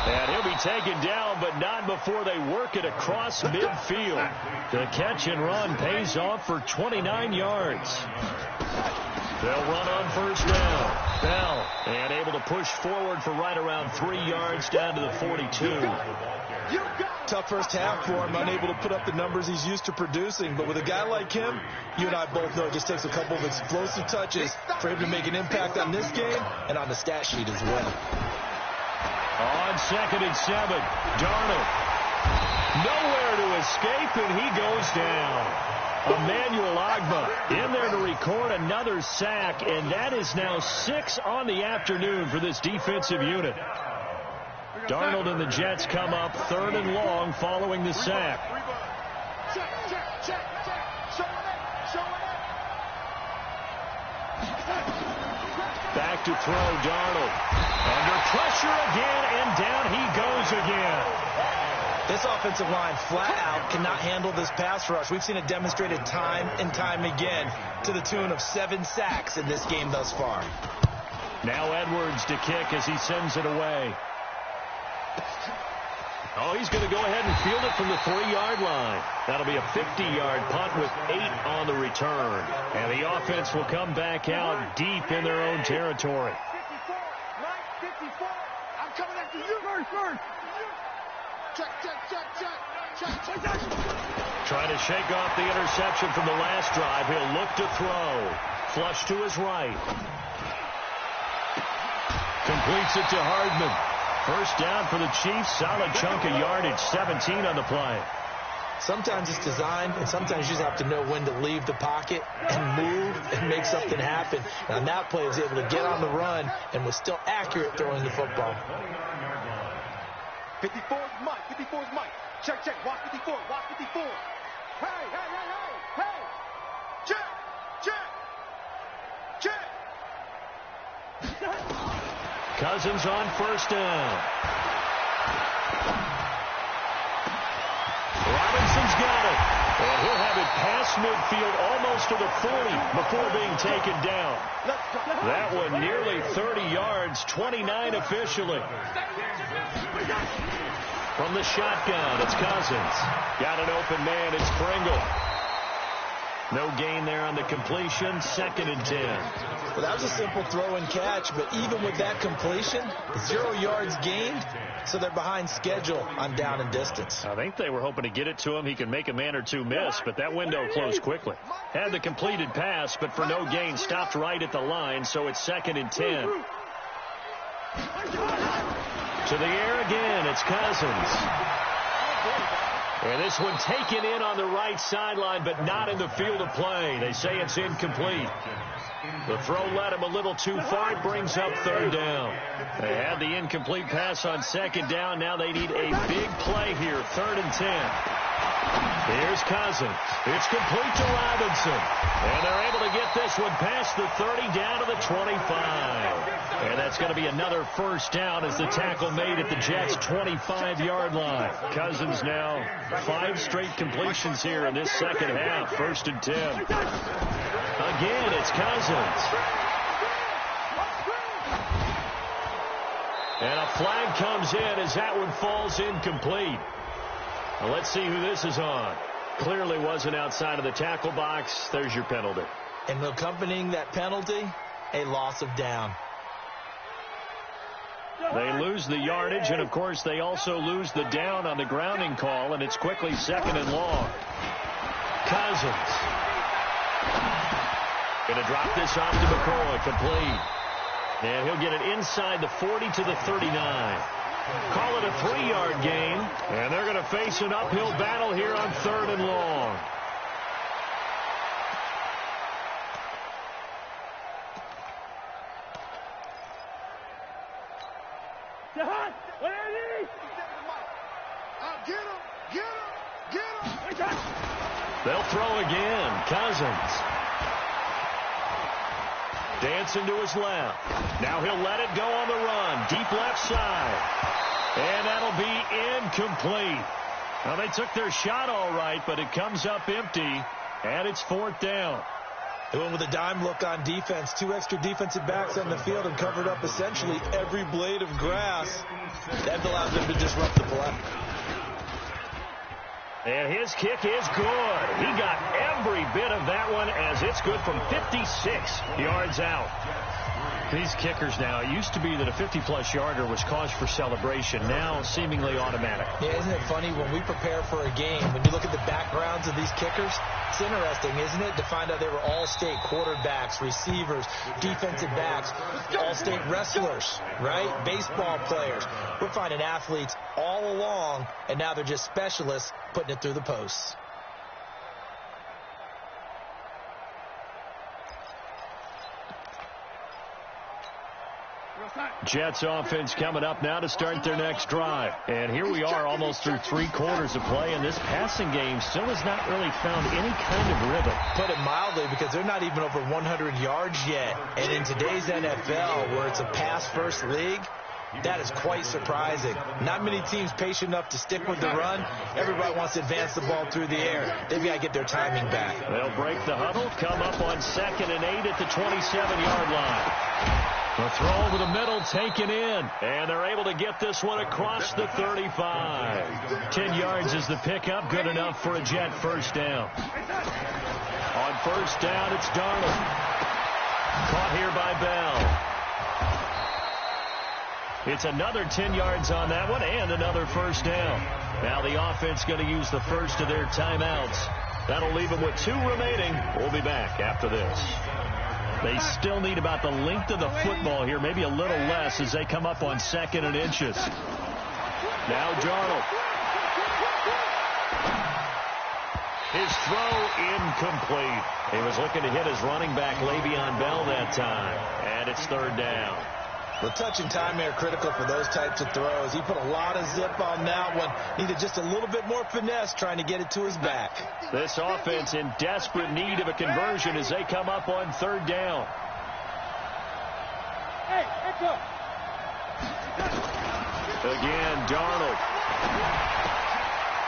And he'll be taken down, but not before they work it across midfield. The catch and run pays off for 29 yards. They'll run on first down. Bell, and able to push forward for right around 3 yards down to the 42. Tough first half for him, unable to put up the numbers he's used to producing. But with a guy like him, you and I both know it just takes a couple of explosive touches for him to make an impact on this game and on the stat sheet as well. On 2nd and 7, Darnold. Nowhere to escape, and he goes down. Emmanuel Ogbah in there to record another sack, and that is now 6 on the afternoon for this defensive unit. Darnold and the Jets come up 3rd and long following the sack. Check, check, check, check. Show it. Back to throw, Darnold. Under pressure again, and down he goes again. This offensive line flat out cannot handle this pass rush. We've seen it demonstrated time and time again to the tune of 7 sacks in this game thus far. Now Edwards to kick as he sends it away. Oh, he's going to go ahead and field it from the 3-yard line. That'll be a 50-yard punt with 8 on the return. And the offense will come back out deep in their own territory. 54, right, 54. I'm coming after you. First. Check. Trying to shake off the interception from the last drive. He'll look to throw. Flush to his right. Completes it to Hardman. First down for the Chiefs. Solid chunk of yardage. 17 on the play. Sometimes it's designed, and sometimes you just have to know when to leave the pocket and move and make something happen. And on that play, he was able to get on the run and was still accurate throwing the football. 54 is Mike. Check. Watch 54. Hey. Check. Cousins on first down. Robinson's got it. And he'll have it past midfield almost to the 40 before being taken down. That one nearly 30 yards, 29 officially. From the shotgun, it's Cousins. Got an open man, it's Pringle. No gain there on the completion, 2nd and 10. Well, that was a simple throw and catch, but even with that completion, 0 yards gained, so they're behind schedule on down and distance. I think they were hoping to get it to him. He could make a man or two miss, but that window closed quickly. Had the completed pass, but for no gain, stopped right at the line, so it's 2nd and 10. To the air again, it's Cousins. And this one taken in on the right sideline, but not in the field of play. They say it's incomplete. The throw led him a little too far. It brings up 3rd down. They had the incomplete pass on 2nd down. Now they need a big play here. 3rd and 10. Here's Cousins. It's complete to Robinson. And they're able to get this one past the 30 down to the 25. And that's going to be another first down as the tackle made at the Jets' 25-yard line. Cousins now 5 straight completions here in this second half. 1st and 10. Again, it's Cousins. And a flag comes in as that one falls incomplete. Now let's see who this is on. Clearly wasn't outside of the tackle box. There's your penalty. And accompanying that penalty, a loss of down. They lose the yardage, and, of course, they also lose the down on the grounding call, and it's quickly 2nd and long. Cousins. Going to drop this off to McCoy. Complete. And he'll get it inside the 40 to the 39. Call it a 3-yard gain, and they're going to face an uphill battle here on 3rd and long. They'll throw again. Cousins. Dancing to his left. Now he'll let it go on the run. Deep left side. And that'll be incomplete. Now they took their shot all right, but it comes up empty. And it's 4th down. They went with a dime look on defense. 2 extra defensive backs on the field and covered up essentially every blade of grass. That allowed them to disrupt the play. And his kick is good. He got every bit of that one as it's good from 56 yards out. These kickers now, it used to be that a 50-plus yarder was cause for celebration. Now seemingly automatic. Yeah, isn't it funny when we prepare for a game, when you look at the backgrounds of these kickers, it's interesting, isn't it, to find out they were all-state quarterbacks, receivers, defensive backs, all-state wrestlers, right? Baseball players. We're finding athletes all along, and now they're just specialists putting it through the posts. Jets offense coming up now to start their next drive. And here we are almost through 3 quarters of play, and this passing game still has not really found any kind of rhythm. Put it mildly, because they're not even over 100 yards yet. And in today's NFL, where it's a pass-first league, That is quite surprising. Not many teams patient enough to stick with the run. Everybody wants to advance the ball through the air. They've got to get their timing back. They'll break the huddle, come up on 2nd and 8 at the 27-yard line. The throw over the middle taken in, and they're able to get this one across the 35. 10 yards is the pickup, good enough for a Jet first down. On first down, it's Darnold. Caught here by Bell. It's another 10 yards on that one and another first down. Now the offense going to use the first of their timeouts. That'll leave them with 2 remaining. We'll be back after this. They still need about the length of the football here, maybe a little less as they come up on 2nd and inches. Now Darnold. His throw incomplete. He was looking to hit his running back Le'Veon Bell that time. And it's 3rd down. Well, touch and timing are critical for those types of throws. He put a lot of zip on that one. Needed just a little bit more finesse trying to get it to his back. This offense in desperate need of a conversion as they come up on 3rd down. Again, Darnold.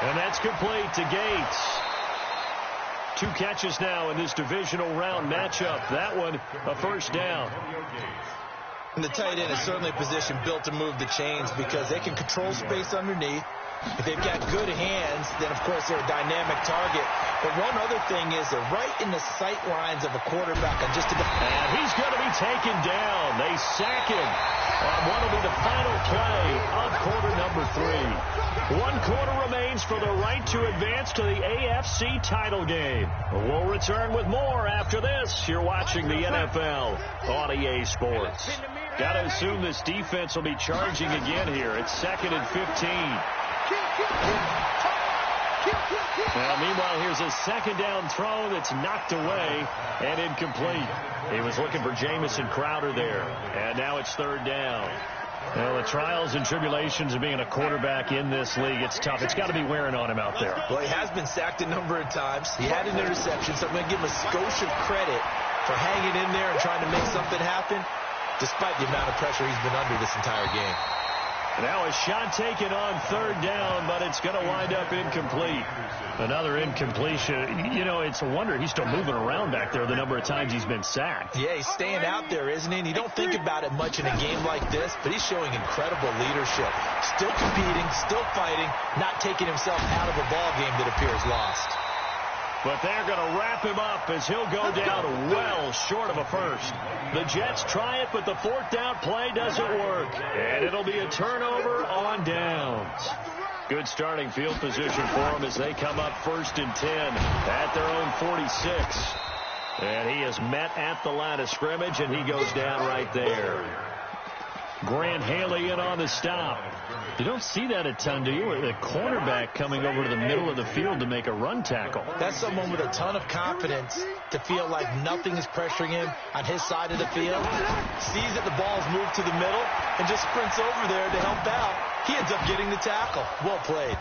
And that's complete to Gates. 2 catches now in this divisional round matchup. That one, a first down. And the tight end is certainly a position built to move the chains because they can control space underneath. If they've got good hands, then, of course, they're a dynamic target. But one other thing is they're right in the sight lines of a quarterback. And he's going to be taken down. They sack him on what will be the final play of quarter number 3. 1 quarter remains for the right to advance to the AFC title game. We'll return with more after this. You're watching the NFL on EA Sports. Got to assume this defense will be charging again here. It's 2nd and 15. Now, meanwhile, here's a 2nd down throw that's knocked away and incomplete. He was looking for Jamison Crowder there, and now it's 3rd down. Well, the trials and tribulations of being a quarterback in this league, it's tough. It's got to be wearing on him out there. Well, he has been sacked a number of times. He had an interception, so I'm going to give him a skosh of credit for hanging in there and trying to make something happen, despite the amount of pressure he's been under this entire game. Now a shot taken on 3rd down, but it's going to wind up incomplete. Another incompletion. You know, it's a wonder he's still moving around back there the number of times he's been sacked. Yeah, he's staying out there, isn't he? And you don't think about it much in a game like this, but he's showing incredible leadership. Still competing, still fighting, not taking himself out of a ball game that appears lost. But they're going to wrap him up as he'll go down well short of a first. The Jets try it, but the 4th down play doesn't work. And it'll be a turnover on downs. Good starting field position for them as they come up 1st and 10 at their own 46. And he is met at the line of scrimmage, and he goes down right there. Grant Haley in on the stop. You don't see that a ton, do you? The cornerback coming over to the middle of the field to make a run tackle. That's someone with a ton of confidence to feel like nothing is pressuring him on his side of the field. Sees that the ball's moved to the middle and just sprints over there to help out. He ends up getting the tackle. Well played.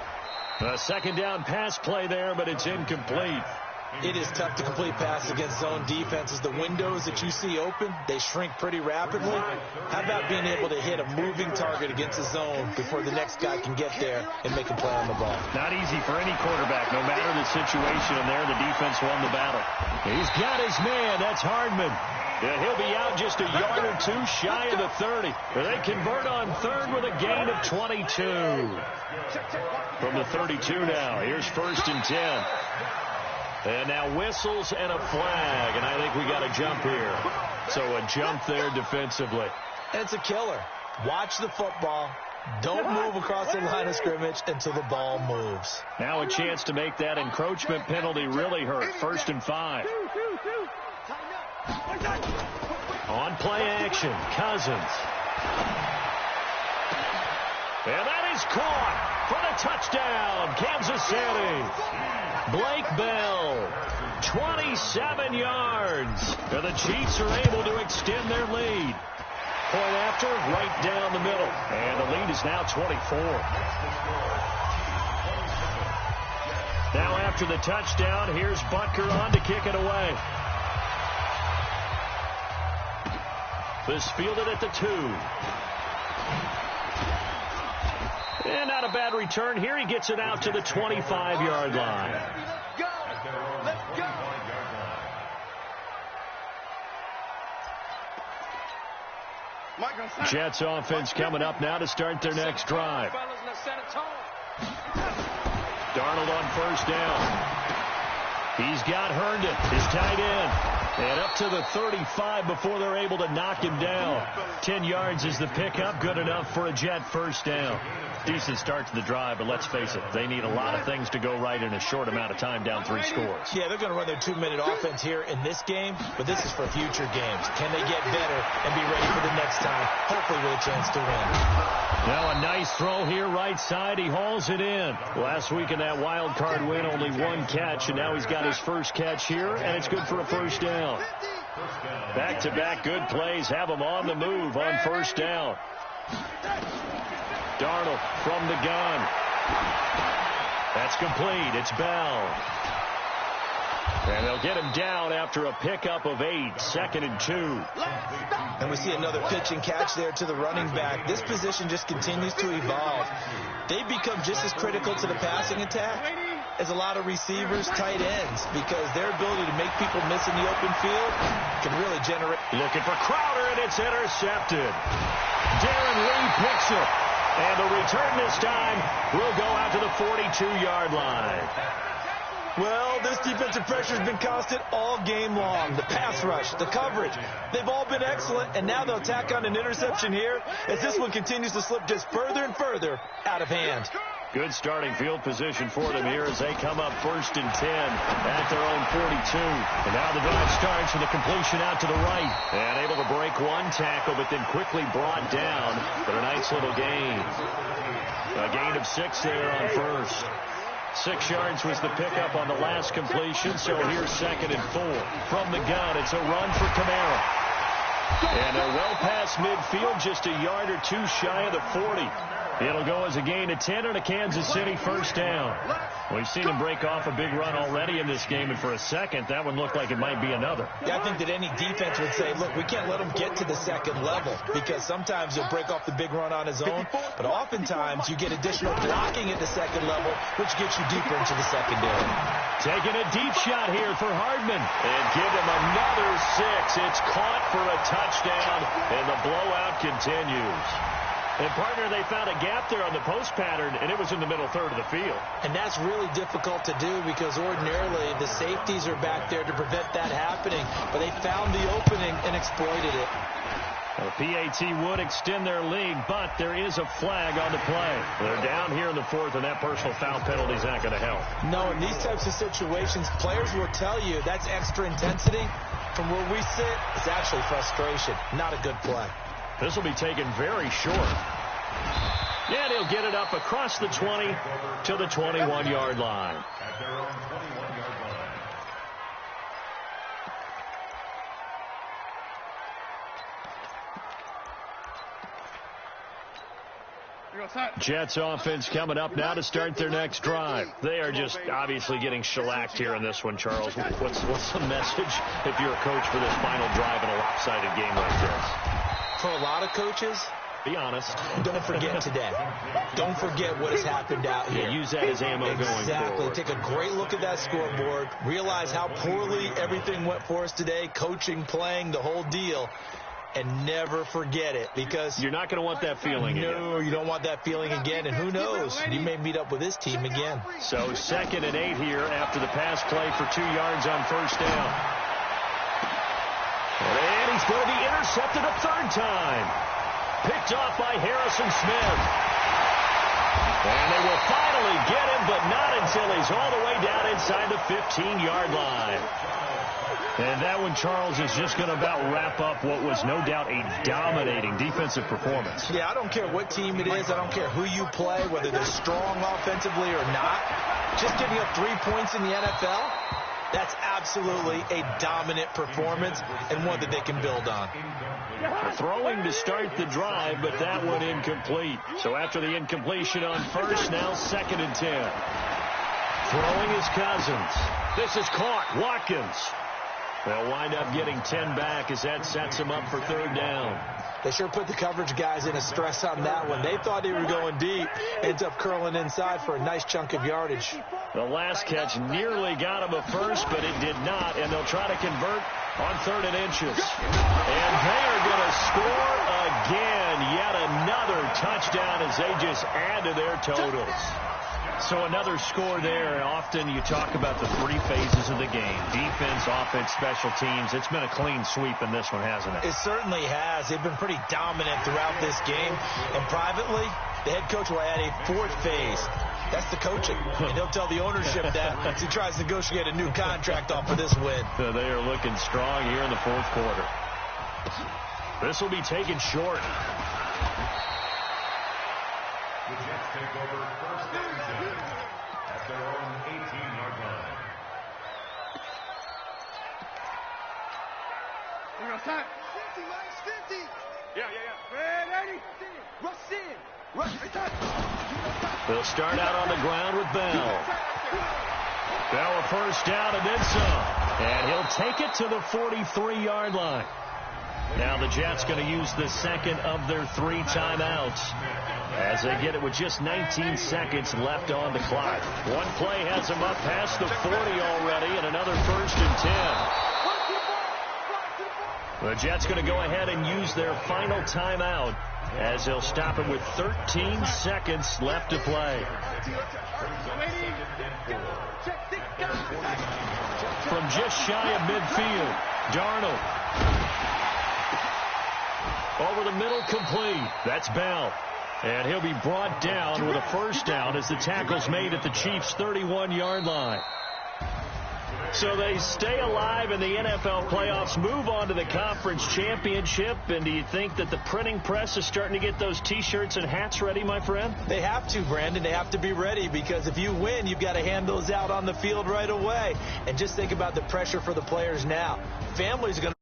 A 2nd down pass play there, but it's incomplete. It is tough to complete passes against zone defenses. The windows that you see open, they shrink pretty rapidly. How about being able to hit a moving target against the zone before the next guy can get there and make a play on the ball? Not easy for any quarterback, no matter the situation. And there, the defense won the battle. He's got his man. That's Hardman. Yeah, he'll be out just a yard or 2 shy of the 30. They convert on 3rd with a gain of 22. From the 32 now. Here's 1st and 10. And now whistles and a flag, and I think we got a jump here. So a jump there defensively. It's a killer. Watch the football. Don't move across the line of scrimmage until the ball moves. Now a chance to make that encroachment penalty really hurt. 1st and 5. On play action, Cousins. And that is caught for the touchdown, Kansas City. Blake Bell, 27 yards. And the Chiefs are able to extend their lead. Point after, right down the middle. And the lead is now 24. Now after the touchdown, here's Butker on to kick it away. This fielded at the 2. And not a bad return here. He gets it out to the 25-yard line. Let's go. Let's go. Jets offense coming up now to start their next drive. Darnold on first down. He's got Herndon, his tight end. And up to the 35 before they're able to knock him down. 10 yards is the pickup. Good enough for a Jet first down. Decent start to the drive, but let's face it, they need a lot of things to go right in a short amount of time down 3 scores. Yeah, they're going to run their 2-minute offense here in this game, but this is for future games. Can they get better and be ready for the next time, hopefully with a chance to win? Now a nice throw here right side. He hauls it in. Last week in that wild card win, only 1 catch, and now he's got his first catch here, and it's good for a first down. Back-to-back good plays have him on the move on first down. Darnold from the gun. That's complete. It's Bell. And they'll get him down after a pickup of 8, 2nd and 2. And we see another pitch and catch there to the running back. This position just continues to evolve. They become just as critical to the passing attack as a lot of receivers, tight ends, because their ability to make people miss in the open field can really generate. Looking for Crowder, and it's intercepted. Darren Lee picks it. And the return this time will go out to the 42-yard line. Well, this defensive pressure has been constant all game long. The pass rush, the coverage, they've all been excellent, and now they'll tack on an interception here as this one continues to slip just further and further out of hand. Good starting field position for them here as they come up 1st and 10 at their own 42. And now the drive starts with a completion out to the right. And able to break 1 tackle, but then quickly brought down. But a nice little gain. A gain of 6 there on first. 6 yards was the pickup on the last completion, so here's 2nd and 4. From the gun, it's a run for Kamara. And they're well past midfield, just a yard or 2 shy of the 40. It'll go as a gain of 10 and a Kansas City first down. We've seen him break off a big run already in this game, and for a second, that one looked like it might be another. Yeah, I think that any defense would say, look, we can't let him get to the 2nd level, because sometimes he'll break off the big run on his own, but oftentimes you get additional blocking at the 2nd level, which gets you deeper into the secondary. Taking a deep shot here for Hardman, and give him another 6. It's caught for a touchdown, and the blowout continues. And, partner, they found a gap there on the post pattern, and it was in the middle third of the field. And that's really difficult to do because ordinarily the safeties are back there to prevent that happening. But they found the opening and exploited it. The PAT would extend their lead, but there is a flag on the play. They're down here in the 4th, and that personal foul penalty is not going to help. No, in these types of situations, players will tell you that's extra intensity. From where we sit, it's actually frustration, not a good play. This will be taken very short. And he'll get it up across the 20 to the 21-yard line. At their own 21-yard line. Jets offense coming up now to start their next drive. They are just obviously getting shellacked here in this one, Charles. What's the message if you're a coach for this final drive in a lopsided game like this? For a lot of coaches, be honest. Don't forget today. Don't forget what has happened out here. Yeah, use that as ammo going forward. Exactly. Take a great look at that scoreboard. Realize how poorly everything went for us today. Coaching, playing, the whole deal. And never forget it because you're not going to want that feeling again. No, you don't want that feeling again. And who knows? You may meet up with this team again. So 2nd and 8 here after the pass play for 2 yards on first down. And he's going to be intercepted a 3rd time. Picked off by Harrison Smith. And they will finally get him, but not until he's all the way down inside the 15-yard line. And that one, Charles, is just going to about wrap up what was no doubt a dominating defensive performance. Yeah, I don't care what team it is. I don't care who you play, whether they're strong offensively or not. Just giving up 3 points in the NFL, that's absolutely a dominant performance and one that they can build on. Throwing to start the drive, but that one incomplete. So after the incompletion on first, now 2nd and 10. Throwing is Cousins. This is caught. Watkins. They'll wind up getting 10 back as that sets them up for third down. They sure put the coverage guys in a stress on that one. They thought they were going deep. Ends up curling inside for a nice chunk of yardage. The last catch nearly got him a first, but it did not, and they'll try to convert on 3rd and inches. And they are going to score again. Yet another touchdown as they just add to their totals. So another score there. Often you talk about the 3 phases of the game: defense, offense, special teams. It's been a clean sweep in this one, hasn't it? It certainly has. They've been pretty dominant throughout this game. And privately, the head coach will add a 4th phase. That's the coaching. And he'll tell the ownership that as he tries to negotiate a new contract off for this win. So they are looking strong here in the 4th quarter. This will be taken short. The Jets take over 1st and 10 at their own 18-yard line. We're on time. 50, minus 50. Yeah. Ready? Rush in. Rush. They'll start out on the ground with Bell. Bell a first down and then some. And he'll take it to the 43-yard line. Now the Jets going to use the second of their 3 timeouts as they get it with just 19 seconds left on the clock. One play has them up past the 40 already, and another 1st and 10. The Jets going to go ahead and use their final timeout as they'll stop it with 13 seconds left to play. From just shy of midfield, Darnold. Over the middle, complete. That's Bell. And he'll be brought down with a first down as the tackle's made at the Chiefs' 31-yard line. So they stay alive in the NFL playoffs, move on to the conference championship. And do you think that the printing press is starting to get those T-shirts and hats ready, my friend? They have to, Brandon. They have to be ready because if you win, you've got to hand those out on the field right away. And just think about the pressure for the players now. Families are going to